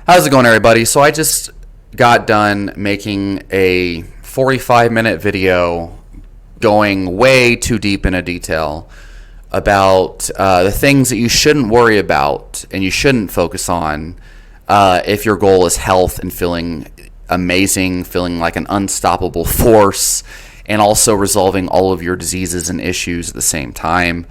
How's it going, everybody? So I just got done making a 45-minute video going way too deep into detail about the things that you shouldn't worry about and you shouldn't focus on if your goal is health and feeling amazing, feeling like an unstoppable force, and also resolving all of your diseases and issues at the same time.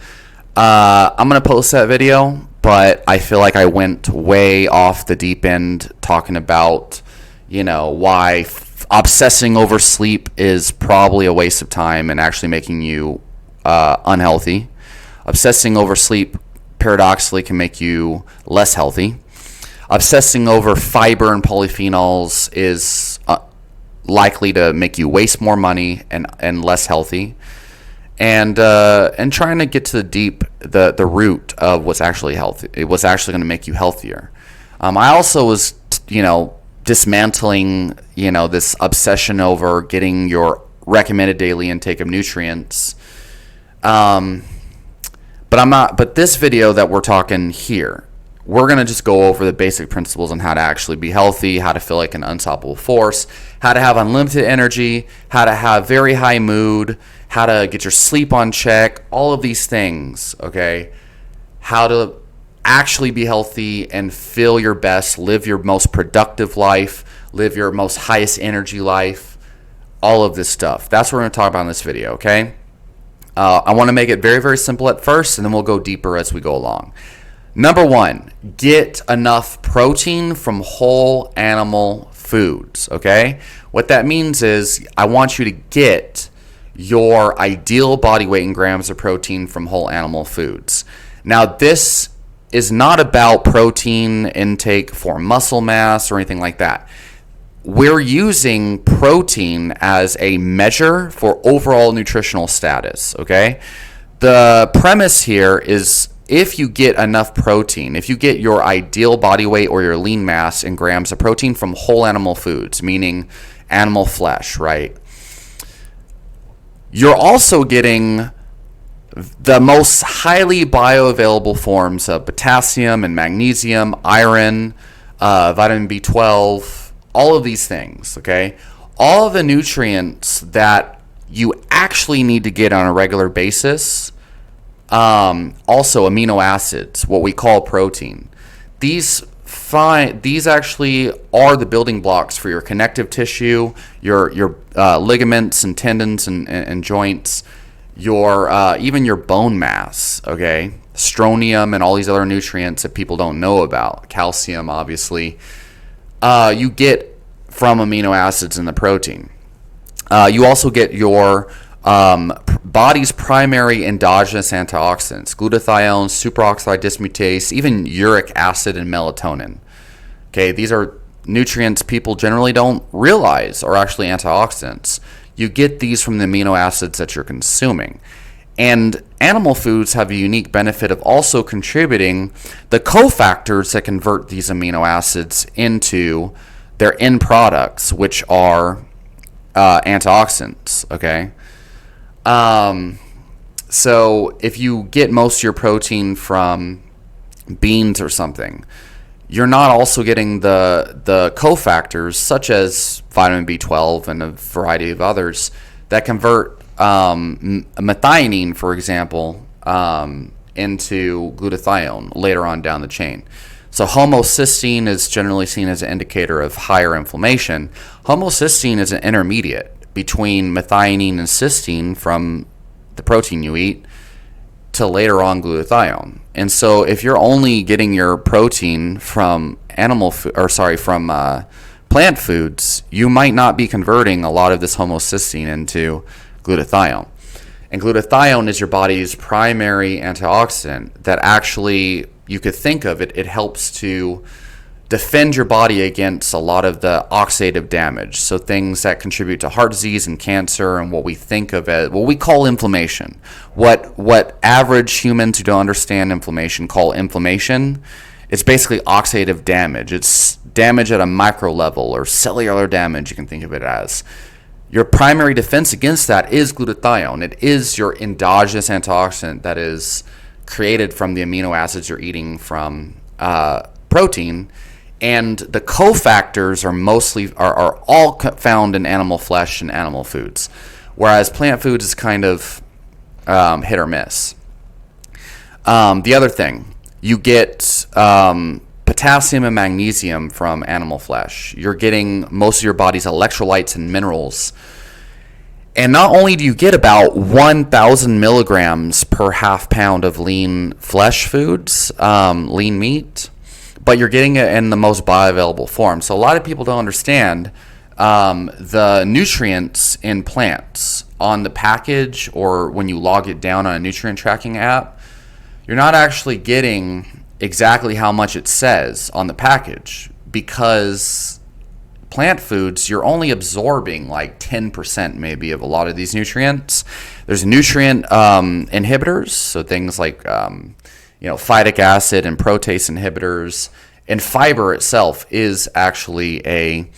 I'm going to post that video, but I feel like I went way off the deep end talking about, why obsessing over sleep is probably a waste of time and actually making you unhealthy. Obsessing over sleep paradoxically can make you less healthy. Obsessing over fiber and polyphenols is likely to make you waste more money and less healthy. And trying to get to the root of what's actually healthy, what's actually going to make you healthier. I also was, dismantling, this obsession over getting your recommended daily intake of nutrients. But I'm not. But this video that we're talking here, we're going to just go over the basic principles on how to actually be healthy, how to feel like an unstoppable force, how to have unlimited energy, how to have very high mood, how to get your sleep on check, all of these things, okay? How to actually be healthy and feel your best, live your most productive life, live your most highest energy life, all of this stuff. That's what we're going to talk about in this video, okay? I want to make it very, very simple at first, and then we'll go deeper as we go along. Number one, get enough protein from whole animal foods, okay? What that means is I want you to get your ideal body weight in grams of protein from whole animal foods. Now, this is not about protein intake for muscle mass or anything like that. We're using protein as a measure for overall nutritional status, okay? The premise here is if you get enough protein, if you get your ideal body weight or your lean mass in grams of protein from whole animal foods, meaning animal flesh, right? You're also getting the most highly bioavailable forms of potassium and magnesium, iron, vitamin B12, all of these things, okay? All of the nutrients that you actually need to get on a regular basis, also amino acids, what we call protein. These actually are the building blocks for your connective tissue, your ligaments and tendons and joints, even your bone mass, okay? Strontium and all these other nutrients that people don't know about, calcium obviously, you get from amino acids in the protein. You also get your body's primary endogenous antioxidants, glutathione, superoxide dismutase, even uric acid and melatonin. Okay, these are nutrients people generally don't realize are actually antioxidants. You get these from the amino acids that you're consuming. And animal foods have a unique benefit of also contributing the cofactors that convert these amino acids into their end products, which are antioxidants, okay? So if you get most of your protein from beans or something, you're not also getting the cofactors such as vitamin B12 and a variety of others that convert methionine, for example, into glutathione later on down the chain. So homocysteine is generally seen as an indicator of higher inflammation. Homocysteine is an intermediate between methionine and cysteine from the protein you eat to later on glutathione. And so if you're only getting your protein from plant foods, you might not be converting a lot of this homocysteine into glutathione. And glutathione is your body's primary antioxidant that actually, you could think of it, it helps to defend your body against a lot of the oxidative damage. So things that contribute to heart disease and cancer and what we think of as, what we call inflammation. What average humans who don't understand inflammation call inflammation, it's basically oxidative damage. It's damage at a micro level or cellular damage, you can think of it as. Your primary defense against that is glutathione. It is your endogenous antioxidant that is created from the amino acids you're eating from protein. And the cofactors are all found in animal flesh and animal foods, whereas plant foods is kind of hit or miss. The other thing, you get potassium and magnesium from animal flesh. You're getting most of your body's electrolytes and minerals. And not only do you get about 1,000 milligrams per half pound of lean flesh foods, lean meat, but you're getting it in the most bioavailable form. So a lot of people don't understand the nutrients in plants on the package, or when you log it down on a nutrient tracking app. You're not actually getting exactly how much it says on the package, because plant foods, you're only absorbing like 10% maybe of a lot of these nutrients. There's nutrient inhibitors, so things like phytic acid and protease inhibitors, and fiber itself is actually a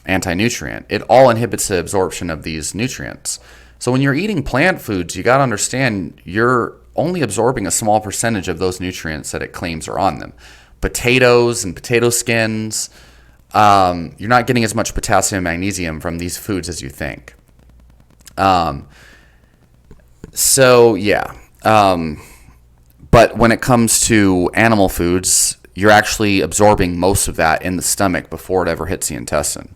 anti-nutrient. It all inhibits the absorption of these nutrients. So when you're eating plant foods, you got to understand you're only absorbing a small percentage of those nutrients that it claims are on them. Potatoes and potato skins, you're not getting as much potassium and magnesium from these foods as you think. But when it comes to animal foods, you're actually absorbing most of that in the stomach before it ever hits the intestine.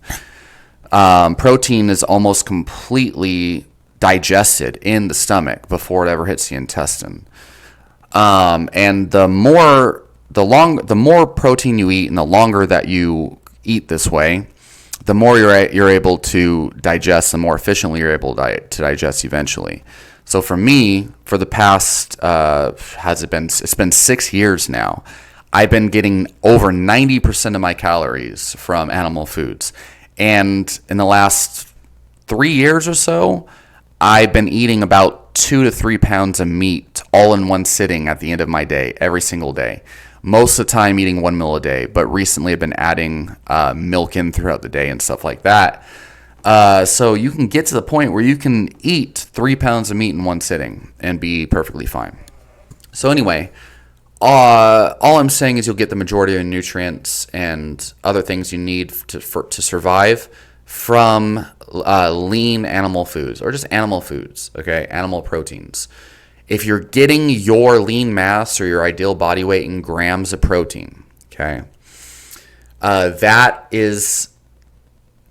Protein is almost completely digested in the stomach before it ever hits the intestine. And the more protein you eat, and the longer that you eat this way, the more you're able to digest, the more efficiently you're able to digest eventually. So for me, for the past, it's been 6 years now, I've been getting over 90% of my calories from animal foods. And in the last 3 years or so, I've been eating about 2 to 3 pounds of meat all in one sitting at the end of my day, every single day. Most of the time eating 1 meal a day, but recently I've been adding milk in throughout the day and stuff like that. So you can get to the point where you can eat 3 pounds of meat in one sitting and be perfectly fine. So anyway, all I'm saying is you'll get the majority of the nutrients and other things you need to survive from lean animal foods, or just animal foods, okay? Animal proteins. If you're getting your lean mass or your ideal body weight in grams of protein, okay, that is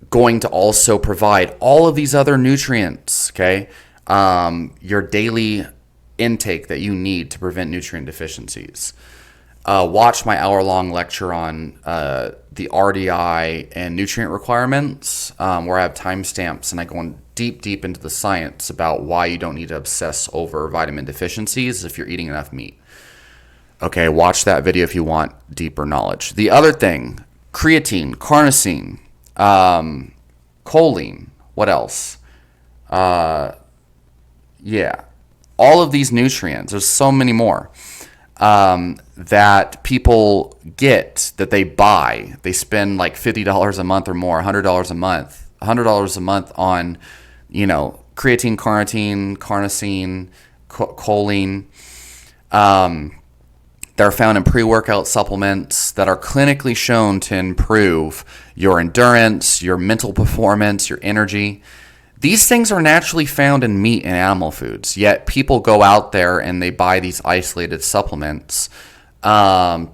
going to also provide all of these other nutrients, okay? Your daily intake that you need to prevent nutrient deficiencies. Watch my hour-long lecture on the RDI and nutrient requirements, where I have timestamps and I go in deep into the science about why you don't need to obsess over vitamin deficiencies if you're eating enough meat. Okay, watch that video if you want deeper knowledge. The other thing, creatine, carnosine, choline, what else? All of these nutrients, there's so many more that people get, that they buy. They spend like $50 a month or more, $100 a month on, creatine, carnosine, choline. They're found in pre-workout supplements that are clinically shown to improve your endurance, your mental performance, your energy. These things are naturally found in meat and animal foods, yet people go out there and they buy these isolated supplements, and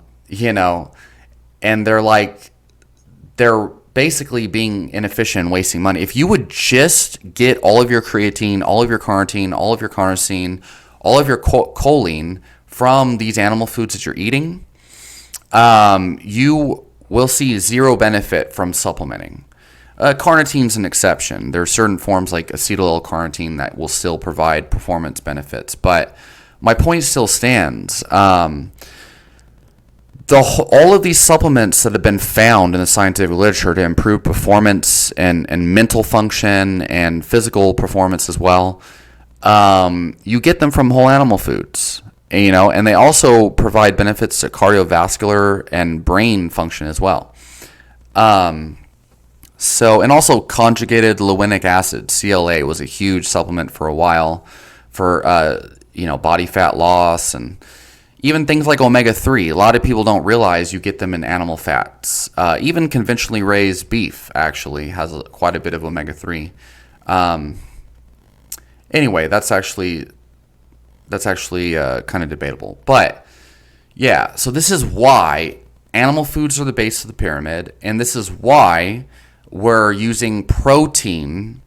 they're basically being inefficient and wasting money. If you would just get all of your creatine, all of your carnitine, all of your carnosine, all of your choline from these animal foods that you're eating, you will see zero benefit from supplementing. Carnitine's an exception. There are certain forms like acetyl L-carnitine that will still provide performance benefits, but my point still stands. All of these supplements that have been found in the scientific literature to improve performance and mental function and physical performance as well, you get them from whole animal foods, and they also provide benefits to cardiovascular and brain function as well. And also conjugated linoleic acid, CLA, was a huge supplement for a while for, body fat loss and, Even things like omega-3, a lot of people don't realize you get them in animal fats. Even conventionally raised beef actually has quite a bit of omega-3. Anyway, that's actually kind of debatable. But yeah, so this is why animal foods are the base of the pyramid, and this is why we're using protein,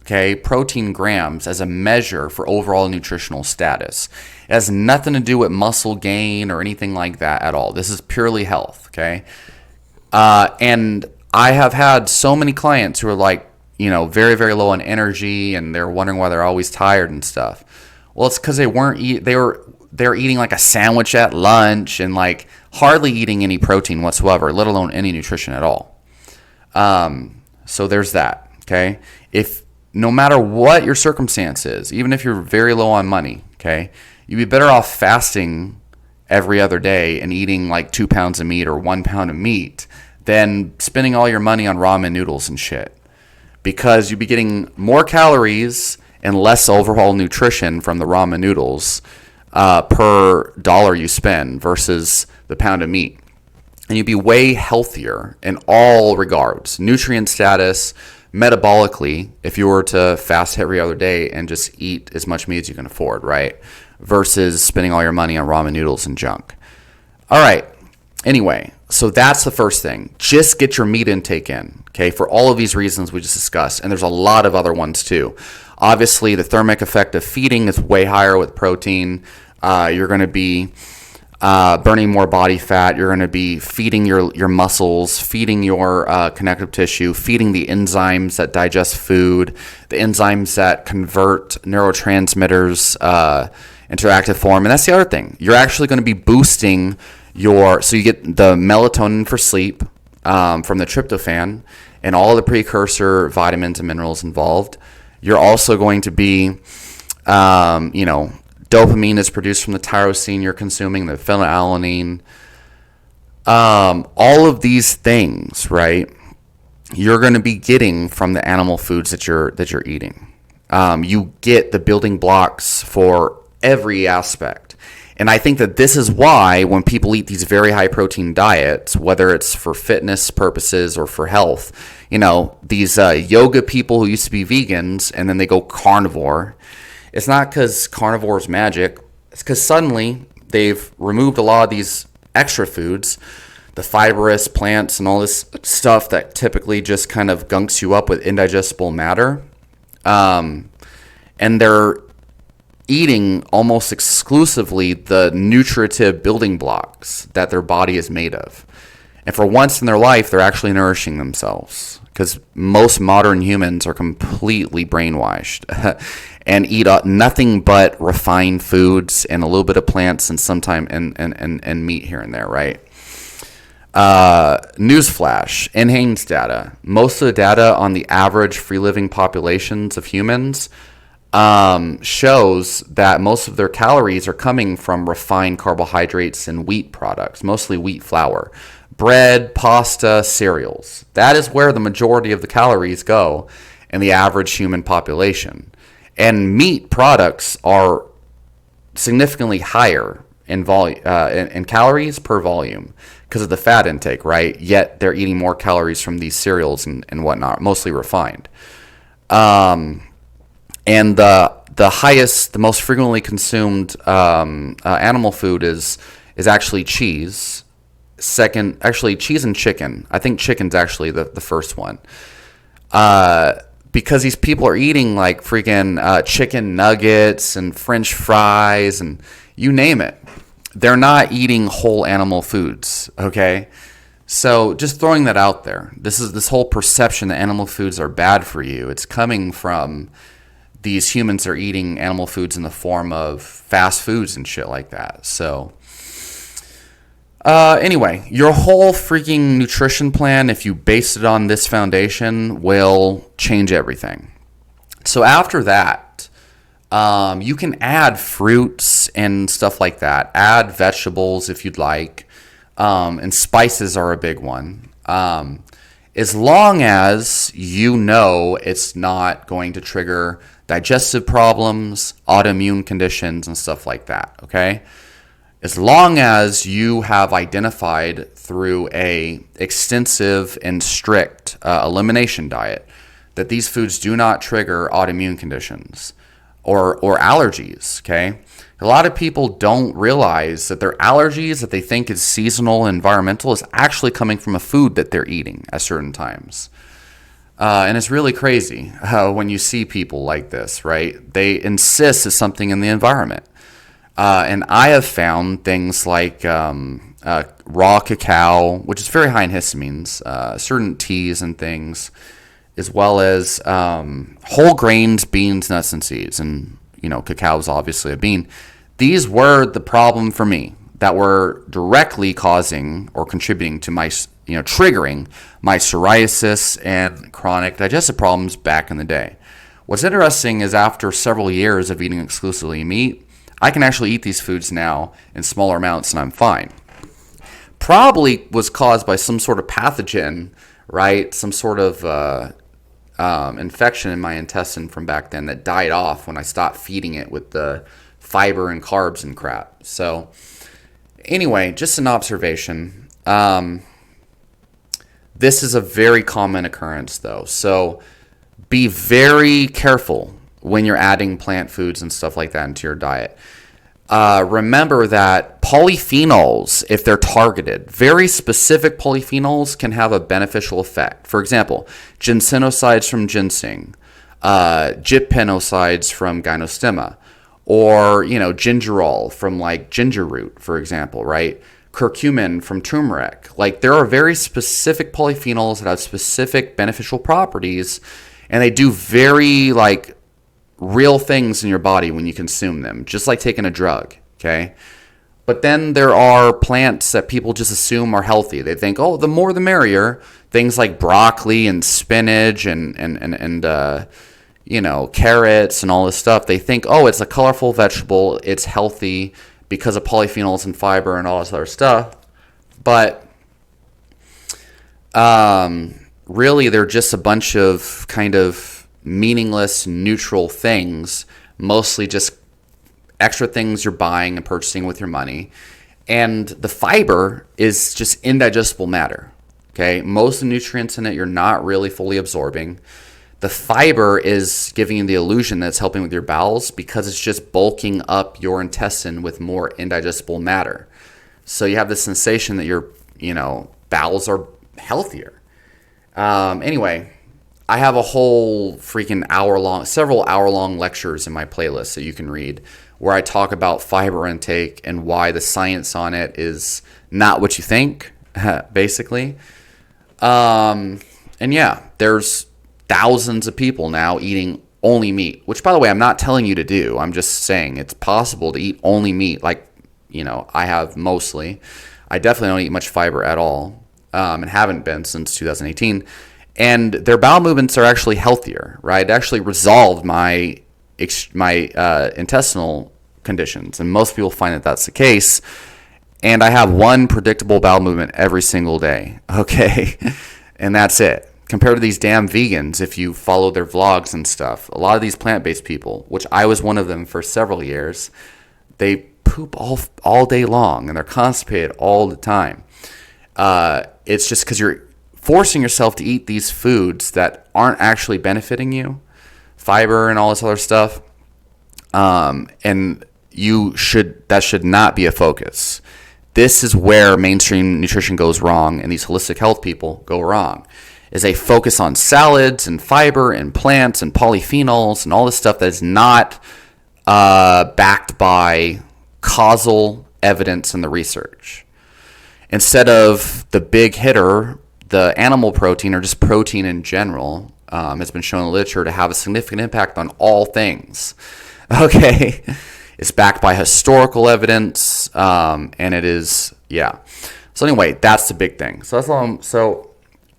protein grams as a measure for overall nutritional status. It has nothing to do with muscle gain or anything like that at all. This is purely health, okay? And I have had so many clients who are like, very, very low on energy, and they're wondering why they're always tired and stuff. Well, it's because they were eating like a sandwich at lunch and like hardly eating any protein whatsoever, let alone any nutrition at all. So there's that, okay? If no matter what your circumstance is, even if you're very low on money, okay, you'd be better off fasting every other day and eating like 2 pounds of meat or 1 pound of meat than spending all your money on ramen noodles and shit. Because you'd be getting more calories and less overall nutrition from the ramen noodles per dollar you spend versus the pound of meat. And you'd be way healthier in all regards. Nutrient status, metabolically, if you were to fast every other day and just eat as much meat as you can afford, right? Versus spending all your money on ramen noodles and junk. All right. Anyway, so that's the first thing. Just get your meat intake in, okay, for all of these reasons we just discussed. And there's a lot of other ones too. Obviously, the thermic effect of feeding is way higher with protein. You're going to be burning more body fat. You're going to be feeding your muscles, feeding your connective tissue, feeding the enzymes that digest food, the enzymes that convert neurotransmitters into active form. And that's the other thing. You're actually going to be boosting so you get the melatonin for sleep from the tryptophan and all the precursor vitamins and minerals involved. You're also going to be, dopamine is produced from the tyrosine you're consuming, the phenylalanine. All of these things, right, you're going to be getting from the animal foods that you're eating. You get the building blocks for every aspect. And I think that this is why when people eat these very high protein diets, whether it's for fitness purposes or for health, these yoga people who used to be vegans and then they go carnivore, it's not because carnivore is magic. It's because suddenly they've removed a lot of these extra foods, the fibrous plants and all this stuff that typically just kind of gunks you up with indigestible matter. And they're eating almost exclusively the nutritive building blocks that their body is made of. And for once in their life, they're actually nourishing themselves, because most modern humans are completely brainwashed and eat nothing but refined foods and a little bit of plants and sometime and meat here and there, right? Newsflash, NHANES data. Most of the data on the average free-living populations of humans shows that most of their calories are coming from refined carbohydrates and wheat products, mostly wheat flour, bread, pasta, cereals. That is where the majority of the calories go in the average human population. And meat products are significantly higher in calories per volume because of the fat intake, right? Yet they're eating more calories from these cereals and whatnot, mostly refined. And the most frequently consumed animal food is actually cheese. Second, actually cheese and chicken. I think chicken's actually the first one. Because these people are eating like freaking chicken nuggets and French fries and you name it. They're not eating whole animal foods, okay? So just throwing that out there. This whole perception that animal foods are bad for you. It's coming from these humans that are eating animal foods in the form of fast foods and shit like that. So anyway, your whole freaking nutrition plan, if you base it on this foundation, will change everything. So after that, you can add fruits and stuff like that. Add vegetables if you'd like. And spices are a big one. As long as you know it's not going to trigger digestive problems, autoimmune conditions, and stuff like that, okay? As long as you have identified through a extensive and strict elimination diet that these foods do not trigger autoimmune conditions or allergies, okay? A lot of people don't realize that their allergies that they think is seasonal and environmental is actually coming from a food that they're eating at certain times. And it's really crazy when you see people like this, right? They insist it's something in the environment. And I have found things like raw cacao, which is very high in histamines, certain teas and things, as well as whole grains, beans, nuts, and seeds. And, cacao is obviously a bean. These were the problem for me that were directly causing or contributing to my, triggering my psoriasis and chronic digestive problems back in the day. What's interesting is after several years of eating exclusively meat, I can actually eat these foods now in smaller amounts and I'm fine. Probably was caused by some sort of pathogen, right? Some sort of infection in my intestine from back then that died off when I stopped feeding it with the fiber and carbs and crap. So anyway, just an observation. This is a very common occurrence though. So be very careful when you're adding plant foods and stuff like that into your diet. Remember that polyphenols, if they're targeted, very specific polyphenols can have a beneficial effect. For example, ginsenosides from ginseng, gypinosides from gynostemma, or, gingerol from like ginger root, for example, right? Curcumin from turmeric. Like there are very specific polyphenols that have specific beneficial properties, and they do very real things in your body when you consume them, just like taking a drug, okay? But then there are plants that people just assume are healthy. They think, oh, the more the merrier. Things like broccoli and spinach and carrots and all this stuff. They think, oh, it's a colorful vegetable, it's healthy because of polyphenols and fiber and all this other stuff. But really, they're just a bunch of kind of meaningless, neutral things, mostly just extra things you're buying and purchasing with your money. And the fiber is just indigestible matter, okay? Most of the nutrients in it you're not really fully absorbing. The fiber is giving you the illusion that it's helping with your bowels because it's just bulking up your intestine with more indigestible matter. So you have the sensation that your, bowels are healthier. Anyway, I have a whole freaking several hour-long lectures in my playlist that you can read where I talk about fiber intake and why the science on it is not what you think, basically. And yeah, there's thousands of people now eating only meat, which, by the way, I'm not telling you to do. I'm just saying it's possible to eat only meat like, I have mostly. I definitely don't eat much fiber at all and haven't been since 2018. And their bowel movements are actually healthier, right? It actually resolved my intestinal conditions, and most people find that that's the case. And I have one predictable bowel movement every single day, okay? And that's it. Compared to these damn vegans, if you follow their vlogs and stuff, a lot of these plant-based people, which I was one of them for several years, they poop all day long, and they're constipated all the time. It's just because you're forcing yourself to eat these foods that aren't actually benefiting you, fiber and all this other stuff, and that should not be a focus. This is where mainstream nutrition goes wrong, and these holistic health people go wrong, is they focus on salads and fiber and plants and polyphenols and all this stuff that is not backed by causal evidence in the research. Instead of the big hitter, the animal protein, or just protein in general, has been shown in the literature to have a significant impact on all things. Okay? It's backed by historical evidence, and it is, yeah. So anyway, that's the big thing. So that's all. So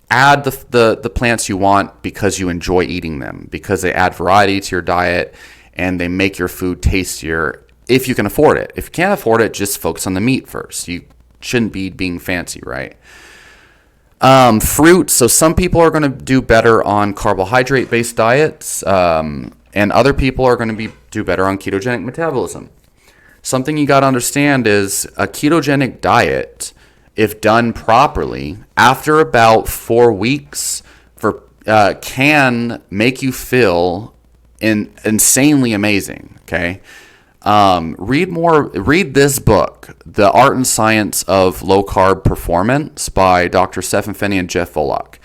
add the plants you want because you enjoy eating them, because they add variety to your diet, and they make your food tastier if you can afford it. If you can't afford it, just focus on the meat first. You shouldn't be being fancy, right? Fruit. So some people are going to do better on carbohydrate-based diets, and other people are going to do better on ketogenic metabolism. something you got to understand is a ketogenic diet, if done properly, after about 4 weeks, can make you feel insanely amazing. Okay. Read this book, The Art and Science of Low Carb Performance by Dr. Stephen Finney and Jeff Volek.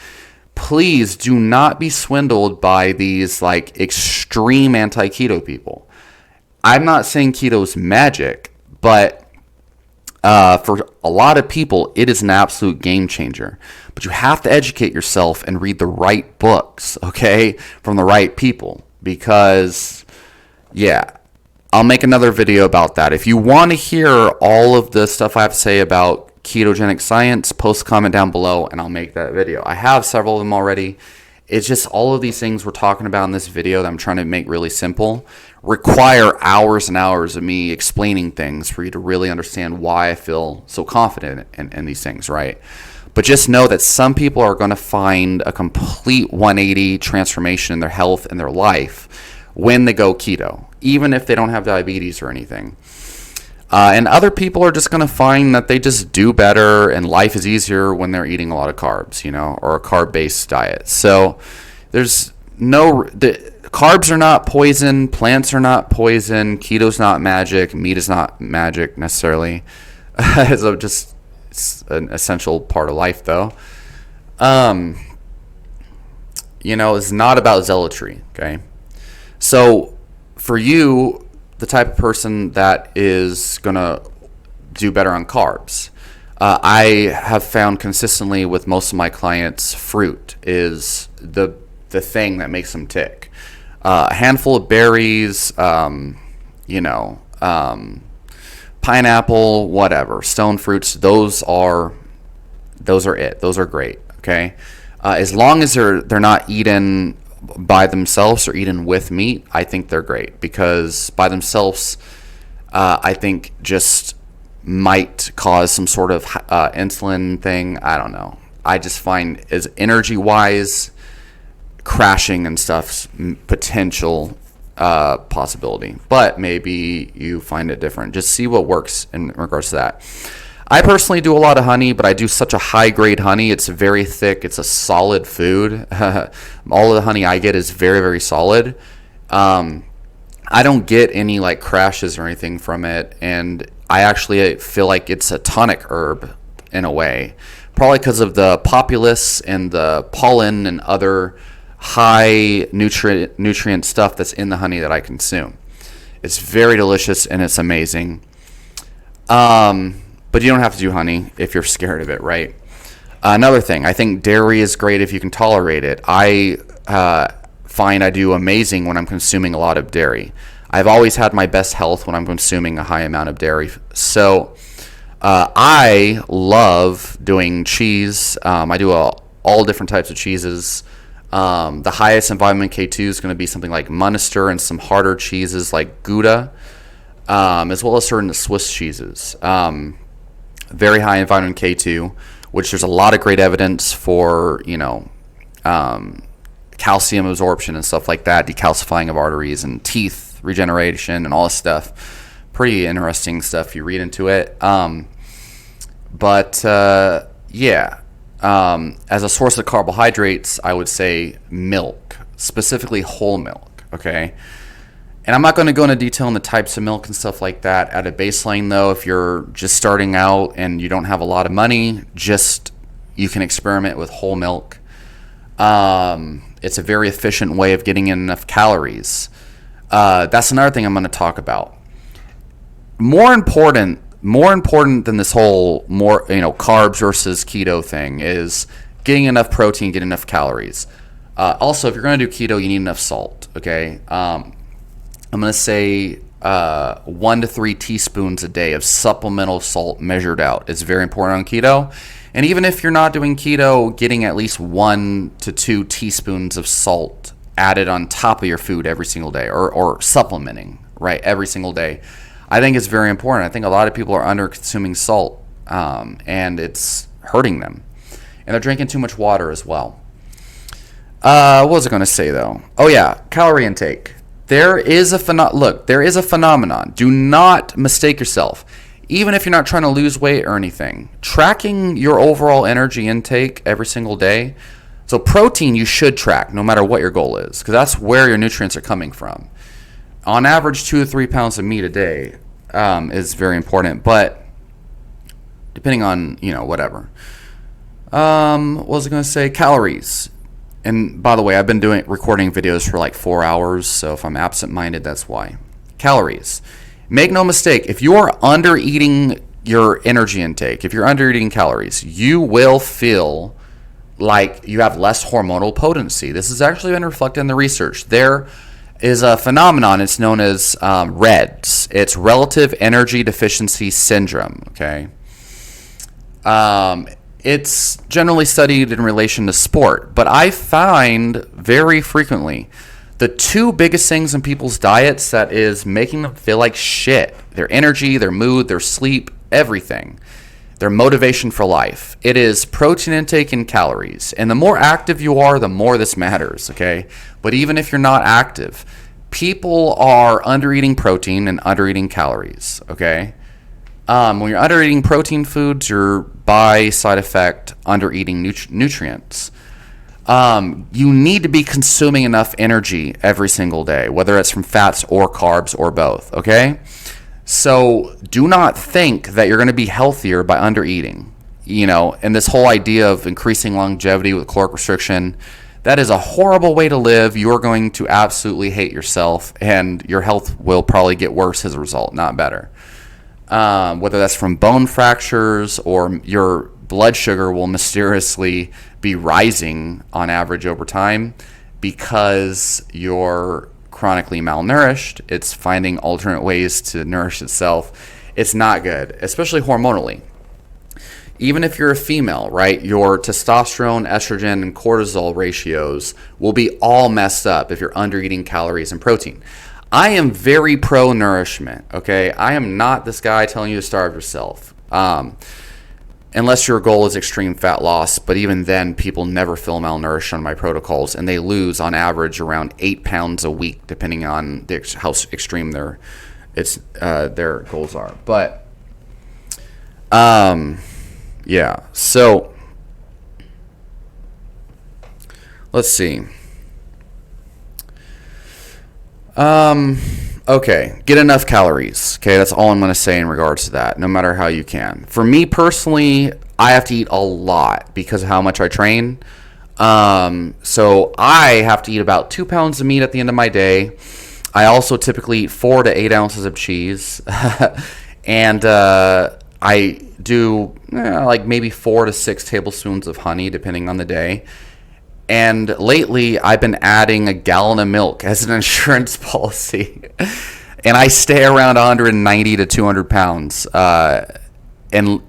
Please do not be swindled by these like extreme anti-keto people. I'm not saying keto's magic, but for a lot of people, it is an absolute game changer. But you have to educate yourself and read the right books, okay, from the right people. Because, yeah, I'll make another video about that. If you want to hear all of the stuff I have to say about ketogenic science, post a comment down below and I'll make that video. I have several of them already. It's just all of these things we're talking about in this video that I'm trying to make really simple require hours and hours of me explaining things for you to really understand why I feel so confident in these things, right? But just know that some people are going to find a complete 180 transformation in their health and their life when they go keto, even if they don't have diabetes or anything. And other people are just going to find that they just do better and life is easier when they're eating a lot of carbs, or a carb-based diet. So there's carbs are not poison, plants are not poison, keto's not magic, meat is not magic necessarily. It's an essential part of life, though. It's not about zealotry, okay? So for you, the type of person that is going to do better on carbs, I have found consistently with most of my clients, fruit is the thing that makes them tick. A handful of berries, pineapple, whatever, stone fruits, those are it. Those are great, okay? As long as they're not eaten by themselves or eaten with meat, I think they're great, because by themselves, I think just might cause some sort of insulin thing. I don't know. I just find as energy-wise, crashing and stuff's potential possibility, but maybe you find it different. Just see what works in regards to that. I personally do a lot of honey, but I do such a high grade honey. It's very thick. It's a solid food. All of the honey I get is very, very solid. I don't get any like crashes or anything from it, and I actually feel like it's a tonic herb in a way, probably because of the populace and the pollen and other high nutrient stuff that's in the honey that I consume. It's very delicious and it's amazing. But you don't have to do honey if you're scared of it, right? Another thing, I think dairy is great if you can tolerate it. I find I do amazing when I'm consuming a lot of dairy. I've always had my best health when I'm consuming a high amount of dairy. So I love doing cheese. I do all different types of cheeses. The highest in vitamin K2 is going to be something like Munster, and some harder cheeses like Gouda, as well as certain Swiss cheeses. Very high in vitamin K2, which there's a lot of great evidence for, calcium absorption and stuff like that, decalcifying of arteries and teeth regeneration and all this stuff. Pretty interesting stuff if you read into it. As a source of carbohydrates, I would say milk, specifically whole milk, okay? And I'm not going to go into detail on the types of milk and stuff like that at a baseline, though. If you're just starting out and you don't have a lot of money, you can experiment with whole milk. It's a very efficient way of getting in enough calories. That's another thing I'm going to talk about. More important than this whole carbs versus keto thing is getting enough protein, getting enough calories. Also, if you're going to do keto, you need enough salt, okay? I'm going to say 1 to 3 teaspoons a day of supplemental salt measured out. It's very important on keto. And even if you're not doing keto, getting at least 1 to 2 teaspoons of salt added on top of your food every single day, or supplementing, right, every single day, I think is very important. I think a lot of people are under consuming salt, and it's hurting them. And they're drinking too much water as well. What was I going to say, though? Oh, yeah, calorie intake. There is a phenomenon. Do not mistake yourself. Even if you're not trying to lose weight or anything, tracking your overall energy intake every single day. So protein you should track no matter what your goal is, because that's where your nutrients are coming from. On average, 2 to 3 pounds of meat a day is very important, but depending on, whatever. What was I going to say? Calories. And by the way, I've been recording videos for like 4 hours, so if I'm absent-minded, that's why. Calories. Make no mistake, if you are under-eating your energy intake, if you're under-eating calories, you will feel like you have less hormonal potency. This has actually been reflected in the research. There is a phenomenon, it's known as REDS. It's Relative Energy Deficiency Syndrome, okay? It's generally studied in relation to sport, but I find very frequently the two biggest things in people's diets that is making them feel like shit: their energy, their mood, their sleep, everything, their motivation for life. It is protein intake and calories. And the more active you are, the more this matters, okay? But even if you're not active, people are under-eating protein and under-eating calories, okay? When you're under-eating protein foods, you're by side effect under-eating nutrients. You need to be consuming enough energy every single day, whether it's from fats or carbs or both, okay? So do not think that you're going to be healthier by under-eating, and this whole idea of increasing longevity with caloric restriction, that is a horrible way to live. You're going to absolutely hate yourself, and your health will probably get worse as a result, not better. Whether that's from bone fractures or your blood sugar will mysteriously be rising on average over time because you're chronically malnourished. It's finding alternate ways to nourish itself. It's not good, especially hormonally. Even if you're a female, right, your testosterone, estrogen, and cortisol ratios will be all messed up if you're under eating calories and protein. I am very pro nourishment, okay? I am not this guy telling you to starve yourself. Unless your goal is extreme fat loss, but even then, people never feel malnourished on my protocols, and they lose on average around 8 pounds a week, depending on how extreme their goals are. But yeah, so let's see. Okay, get enough calories. Okay, that's all I'm going to say in regards to that, no matter how you can. For me personally, I have to eat a lot because of how much I train. So I have to eat about 2 pounds of meat at the end of my day. I also typically eat 4 to 8 ounces of cheese. And I do like maybe 4 to 6 tablespoons of honey, depending on the day. And lately, I've been adding a gallon of milk as an insurance policy. And I stay around 190 to 200 pounds. And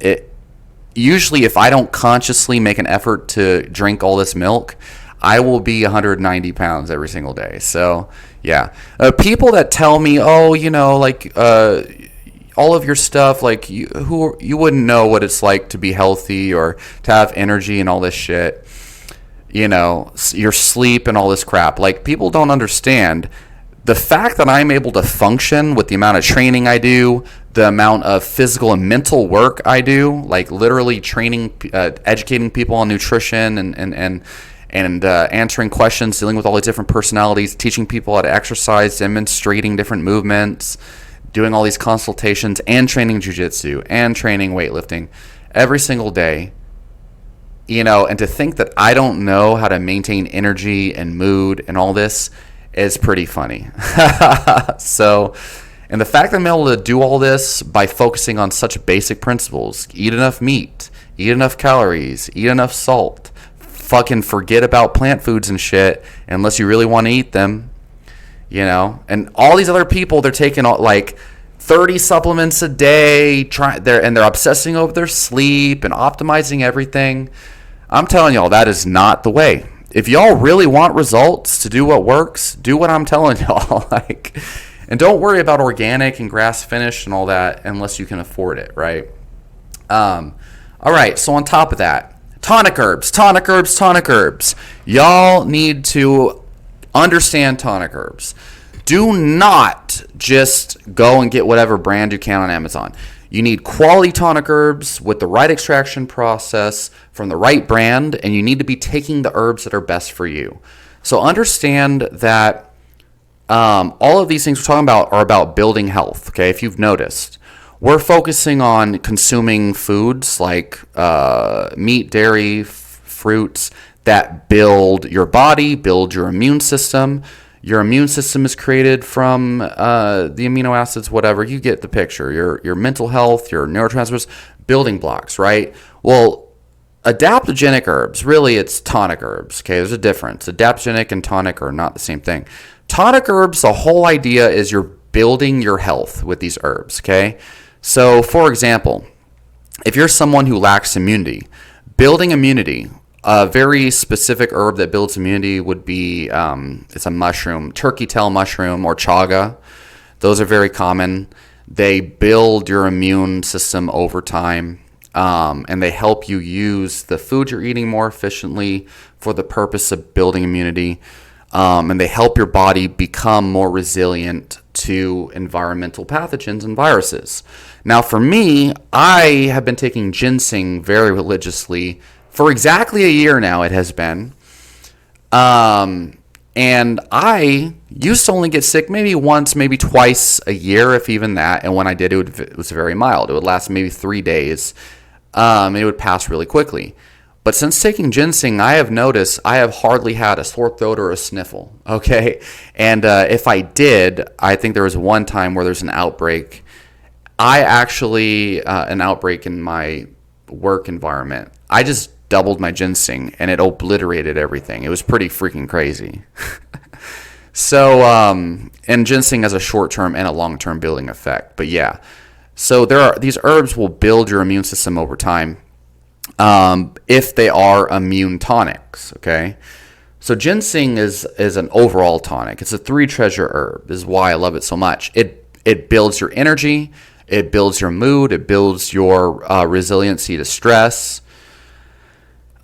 usually, if I don't consciously make an effort to drink all this milk, I will be 190 pounds every single day. So, yeah. People that tell me, all of your stuff, like you wouldn't know what it's like to be healthy or to have energy and all this shit. Your sleep and all this crap. Like, people don't understand the fact that I'm able to function with the amount of training I do, the amount of physical and mental work I do, like literally training, educating people on nutrition and answering questions, dealing with all these different personalities, teaching people how to exercise, demonstrating different movements, doing all these consultations, and training jiu-jitsu and training weightlifting every single day. And to think that I don't know how to maintain energy and mood and all this is pretty funny. So, and the fact that I'm able to do all this by focusing on such basic principles: eat enough meat, eat enough calories, eat enough salt, fucking forget about plant foods and shit unless you really want to eat them, and all these other people, they're taking like 30 supplements a day, they're obsessing over their sleep and optimizing everything. I'm telling y'all, that is not the way. If y'all really want results to do what works, do what I'm telling y'all. And don't worry about organic and grass finished and all that unless you can afford it, right? All right, so on top of that, tonic herbs. Y'all need to understand tonic herbs. Do not just go and get whatever brand you can on Amazon. You need quality tonic herbs with the right extraction process from the right brand, and you need to be taking the herbs that are best for you. So understand that all of these things we're talking about are about building health, okay? If you've noticed, we're focusing on consuming foods like meat, dairy, fruits that build your body, build your immune system. Your immune system is created from the amino acids, whatever. You get the picture. Your mental health, your neurotransmitters, building blocks, right? Well, adaptogenic herbs, really it's tonic herbs, okay? There's a difference. Adaptogenic and tonic are not the same thing. Tonic herbs, the whole idea is you're building your health with these herbs, okay? So, for example, if you're someone who lacks immunity, building immunity, a very specific herb that builds immunity would be, it's a mushroom, turkey tail mushroom or chaga. Those are very common. They build your immune system over time, and they help you use the food you're eating more efficiently for the purpose of building immunity. And they help your body become more resilient to environmental pathogens and viruses. Now, for me, I have been taking ginseng very religiously for exactly a year now. It has been. And I used to only get sick maybe once, maybe twice a year, if even that. And when I did, it was very mild. It would last maybe 3 days. It would pass really quickly. But since taking ginseng, I have noticed I have hardly had a sore throat or a sniffle, okay? And if I did, I think there was one time where there's an outbreak. An outbreak in my work environment. I just doubled my ginseng, and it obliterated everything. It was pretty freaking crazy. So, and ginseng has a short-term and a long-term building effect. But yeah, so these herbs will build your immune system over time. If they are immune tonics, okay? So ginseng is an overall tonic. It's a 3-treasure herb. This is why I love it so much. It builds your energy, it builds your mood, it builds your resiliency to stress,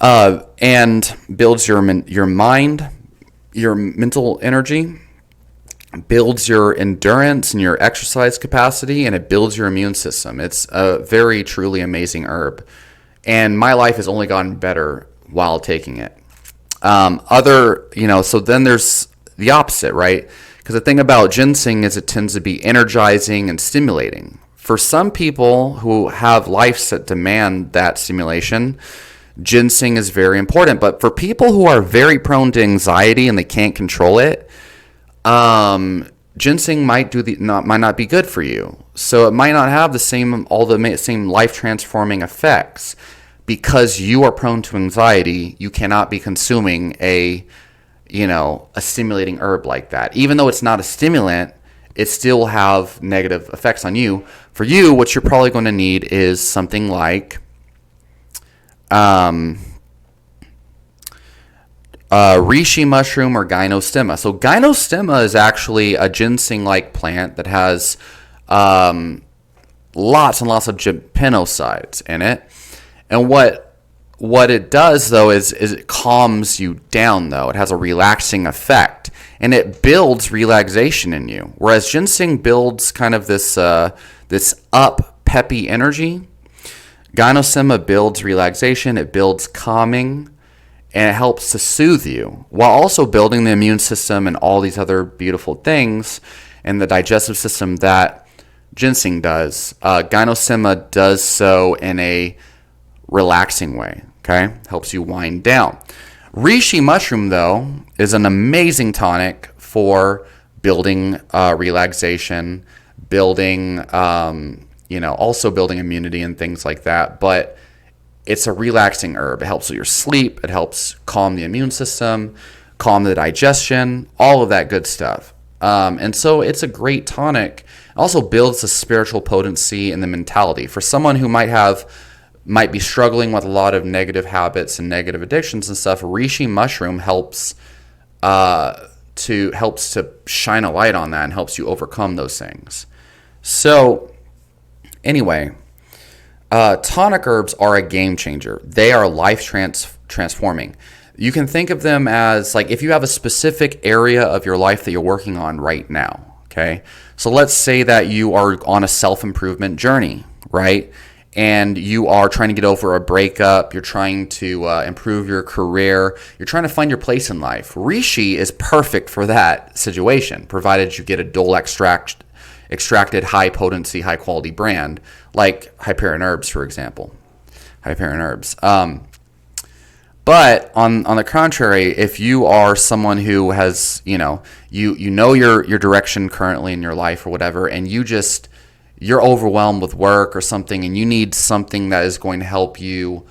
and builds your mind, your mental energy, builds your endurance and your exercise capacity, and it builds your immune system. It's a very, truly amazing herb. And my life has only gotten better while taking it. So then there's the opposite, right? Because the thing about ginseng is it tends to be energizing and stimulating. For some people who have lives that demand that stimulation, ginseng is very important. But for people who are very prone to anxiety and they can't control it, ginseng might not be good for you. So it might not have the same life transforming effects. Because you are prone to anxiety, you cannot be consuming a stimulating herb like that. Even though it's not a stimulant, it still will have negative effects on you. For you, what you're probably going to need is something like reishi mushroom or gynostemma. So gynostemma is actually a ginseng-like plant that has lots and lots of gymnosides in it. And what it does, though, is it calms you down, though. It has a relaxing effect, and it builds relaxation in you. Whereas ginseng builds kind of this peppy energy. Gynostemma builds relaxation, it builds calming, and it helps to soothe you, while also building the immune system and all these other beautiful things, and the digestive system that ginseng does. Gynostemma does so in a relaxing way, okay? Helps you wind down. Reishi mushroom, though, is an amazing tonic for building relaxation, building, also building immunity and things like that. But it's a relaxing herb. It helps with your sleep. It helps calm the immune system, calm the digestion, all of that good stuff. And so it's a great tonic. It also builds the spiritual potency and the mentality. For someone who might be struggling with a lot of negative habits and negative addictions and stuff, reishi mushroom helps to shine a light on that and helps you overcome those things. So anyway, tonic herbs are a game changer. They are life transforming. You can think of them as like if you have a specific area of your life that you're working on right now, okay? So let's say that you are on a self-improvement journey, right? And you are trying to get over a breakup, you're trying to improve your career, you're trying to find your place in life. Reishi is perfect for that situation, provided you get a dual extracted high potency, high quality brand, like Hyperion Herbs, for example. Hyperion Herbs. But on the contrary, if you are someone who has, you know your direction currently in your life or whatever, and you're overwhelmed with work or something, and you need something that is going to help you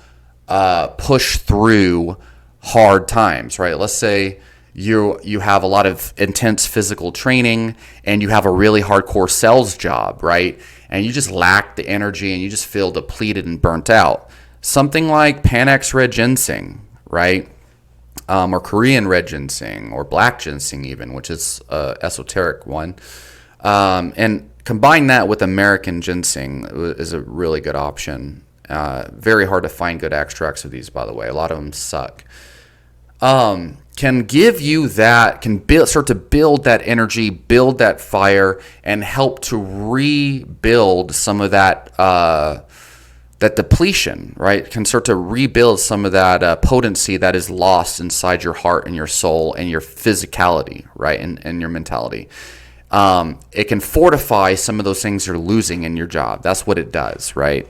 push through hard times, right? Let's say you have a lot of intense physical training and you have a really hardcore sales job, right? And you just lack the energy and you just feel depleted and burnt out. Something like Panax Red Ginseng, right? Or Korean Red Ginseng, or Black Ginseng even, which is an esoteric one. And combine that with American Ginseng is a really good option. Very hard to find good extracts of these, by the way. A lot of them suck. Can give you that, start to build that energy, build that fire, and help to rebuild some of that depletion, right? Can start to rebuild some of that potency that is lost inside your heart and your soul and your physicality, right? And your mentality. It can fortify some of those things you're losing in your job. That's what it does, right?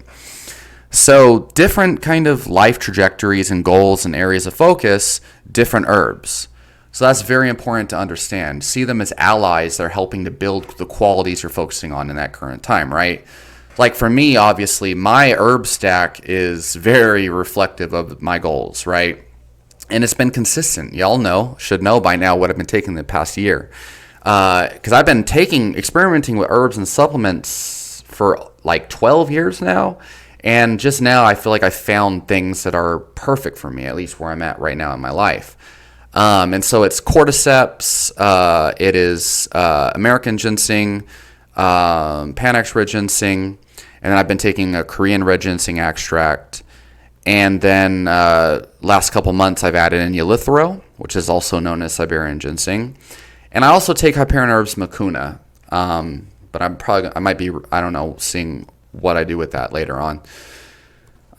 So different kind of life trajectories and goals and areas of focus, different herbs. So that's very important to understand. See them as allies that are helping to build the qualities you're focusing on in that current time, right? Like for me, obviously, my herb stack is very reflective of my goals, right? And it's been consistent. Y'all should know by now what I've been taking the past year. Because I've been experimenting with herbs and supplements for like 12 years now. And just now I feel like I found things that are perfect for me, at least where I'm at right now in my life. And so it's cordyceps, it is American ginseng, Panax Red Ginseng, and then I've been taking a Korean Red Ginseng extract. And then last couple months I've added in Eleuthero, which is also known as Siberian Ginseng. And I also take Hyperion Herbs Mucuna, but I might be, seeing what I do with that later on.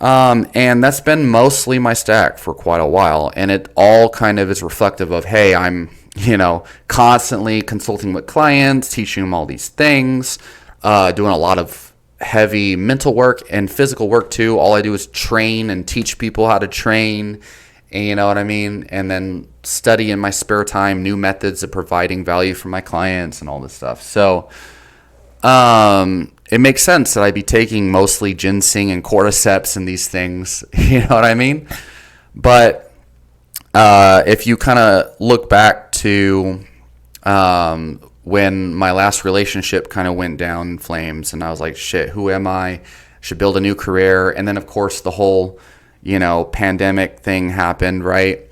And that's been mostly my stack for quite a while. And it all kind of is reflective of, hey, I'm, constantly consulting with clients, teaching them all these things, doing a lot of heavy mental work and physical work too. All I do is train and teach people how to train, and you know what I mean? And then study in my spare time new methods of providing value for my clients and all this stuff. So, it makes sense that I'd be taking mostly ginseng and cordyceps and these things, you know what I mean? But if you kind of look back to when my last relationship kind of went down in flames and I was like, shit, who am I? Should build a new career. And then, of course, the whole, pandemic thing happened, right?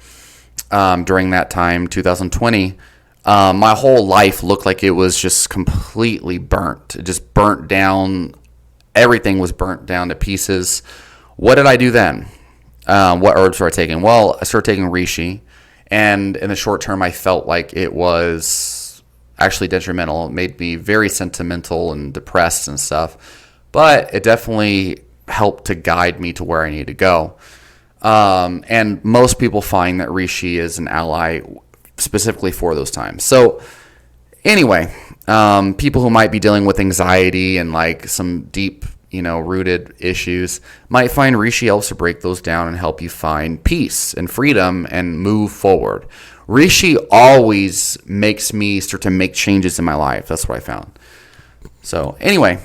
During that time, 2020. My whole life looked like it was just completely burnt. It just burnt down. Everything was burnt down to pieces. What did I do then? What herbs were I taking? Well, I started taking reishi. And in the short term, I felt like it was actually detrimental. It made me very sentimental and depressed and stuff. But it definitely helped to guide me to where I need to go. And most people find that reishi is an ally specifically for those times. So anyway, people who might be dealing with anxiety and like some deep, rooted issues might find reishi helps to break those down and help you find peace and freedom and move forward. Reishi always makes me start to make changes in my life. That's what I found. So anyway,